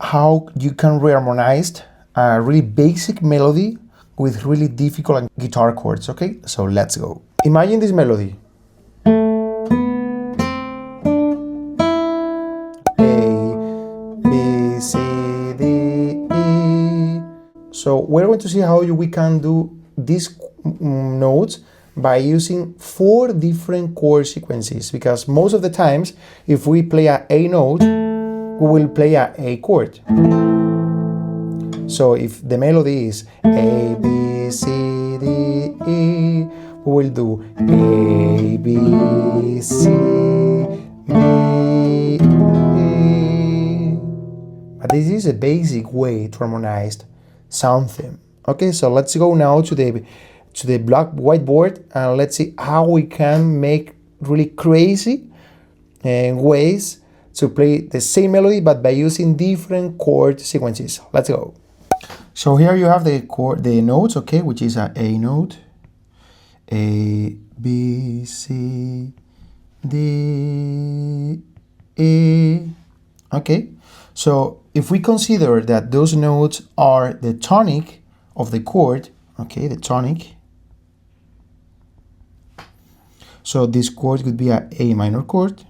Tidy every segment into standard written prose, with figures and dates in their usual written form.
how you can reharmonize a really basic melody with really difficult guitar chords, okay? So let's go. Imagine this melody. A, B, C, D, E. So we're going to see how we can do these notes by using 4 different chord sequences, because most of the times if we play a A note, we will play a A chord. So if the melody is A, B, C, D, E, we will do A, B, C, D, E. But this is a basic way to harmonize something. Okay, so let's go now to the black whiteboard and let's see how we can make really crazy ways to play the same melody but by using different chord sequences. Let's go. So here you have the notes, okay, which is a note, A, B, C, D, E. Okay, so if we consider that those notes are the tonic of the chord, okay, the tonic. So this chord could be a A minor chord.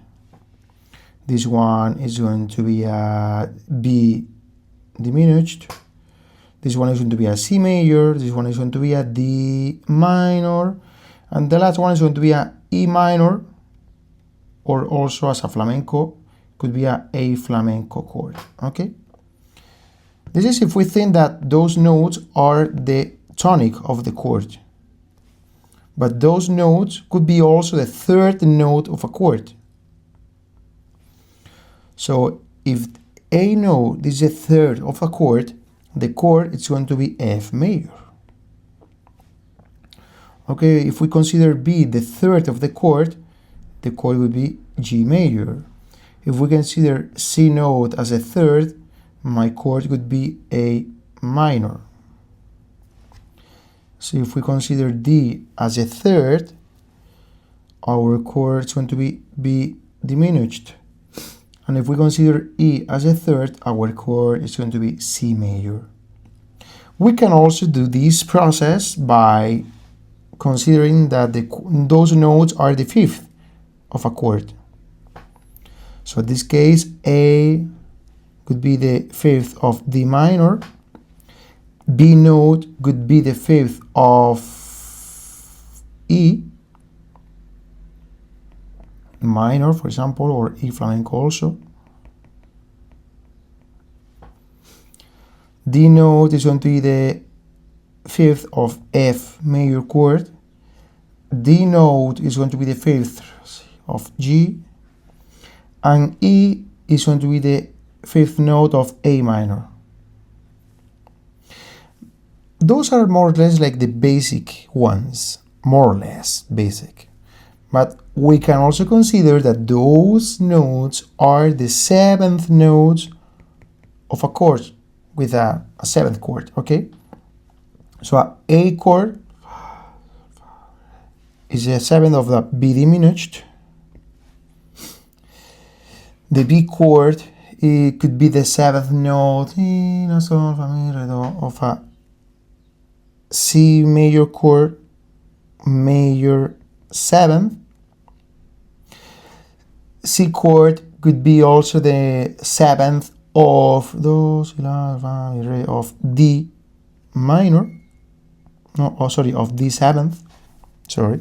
This one is going to be a B diminished. This one is going to be a C major. This one is going to be a D minor. And the last one is going to be a E minor, or also as a flamenco, could be a flamenco chord, okay? This is if we think that those notes are the tonic of the chord. But those notes could be also the third note of a chord. So if A note is the third of a chord, the chord is going to be F major. Okay, if we consider B the third of the chord would be G major. If we consider C note as a third, my chord would be A minor. So if we consider D as a third, our chord is going to be B diminished. And if we consider E as a third, our chord is going to be C major. We can also do this process by considering that those notes are the fifth of a chord. So in this case, A could be the fifth of D minor, B note could be the fifth of E minor, for example, or E flamenco also. D note is going to be the fifth of F major chord. D note is going to be the fifth of G. And E is going to be the fifth note of A minor. Those are more or less like the basic ones, more or less basic. But we can also consider that those notes are the seventh notes of a chord with a seventh chord, okay? So A chord is the seventh of the B diminished. The B chord, it could be the seventh note of a C major chord, major seventh. C chord could be also the seventh of D minor. No, oh, sorry, of D seventh. Sorry.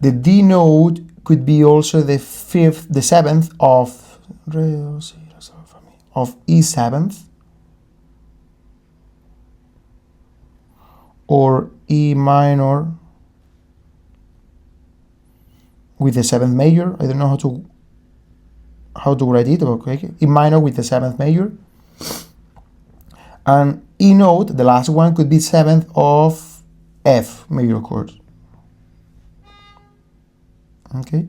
The D note could be also the fifth, the seventh of E seventh, or E minor with the seventh major. I don't know how to write it. Okay, E minor with the seventh major, and E note, the last one, could be seventh of F major chord. Okay,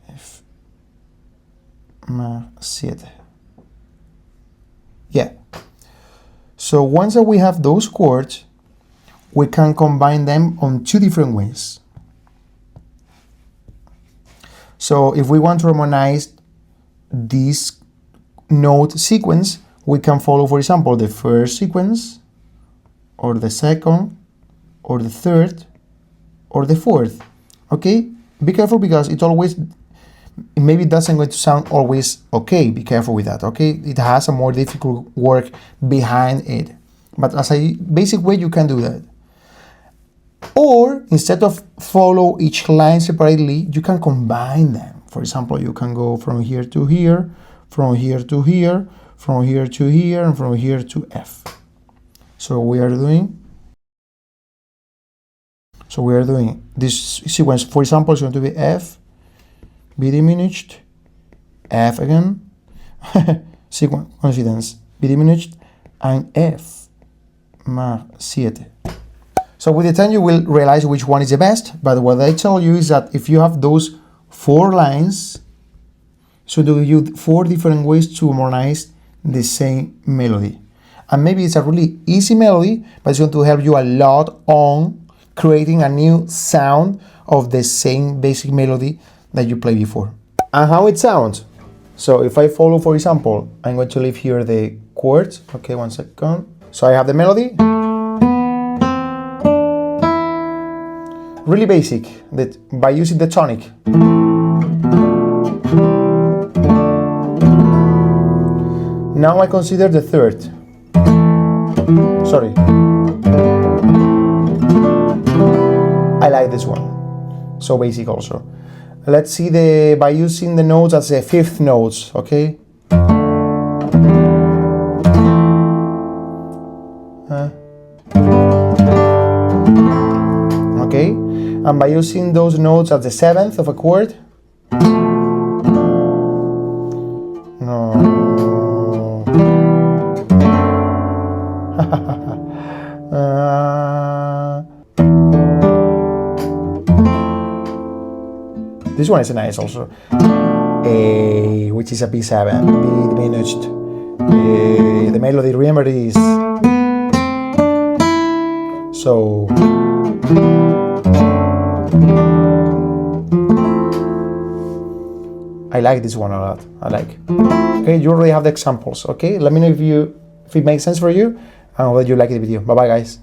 F ma 7. Yeah. So once that we have those chords, we can combine them on 2 different ways. So if we want to harmonize these note sequence, we can follow, for example, the first sequence, or the second, or the third, or the fourth. Okay? Be careful because it always, maybe it doesn't going to sound always okay. Be careful with that, okay? It has a more difficult work behind it. But as a basic way, you can do that. Or instead of follow each line separately, you can combine them. For example, you can go from here to here, from here to here, from here to here, and from here to F. So we are doing this sequence. For example, it's going to be F, B diminished, F again, sequence, coincidence, B diminished, and F más 7. So with the time you will realize which one is the best, but what I tell you is that if you have those 4 lines, so do you 4 different ways to harmonize the same melody. And maybe it's a really easy melody, but it's going to help you a lot on creating a new sound of the same basic melody that you played before. And how it sounds. So if I follow, for example, I'm going to leave here the chords. Okay, 1 second. So I have the melody. Really basic, that by using the tonic. Now I consider the third. Sorry. I like this one. So basic also. Let's see by using the notes as the 5th notes, okay? Okay, and by using those notes as the 7th of a chord. No. This one is nice also. A, which is a B7, B diminished. The melody, remember, is so. I like this one a lot. I like. Okay, you already have the examples. Okay, let me know if it makes sense for you, and whether you like the video. Bye bye, guys.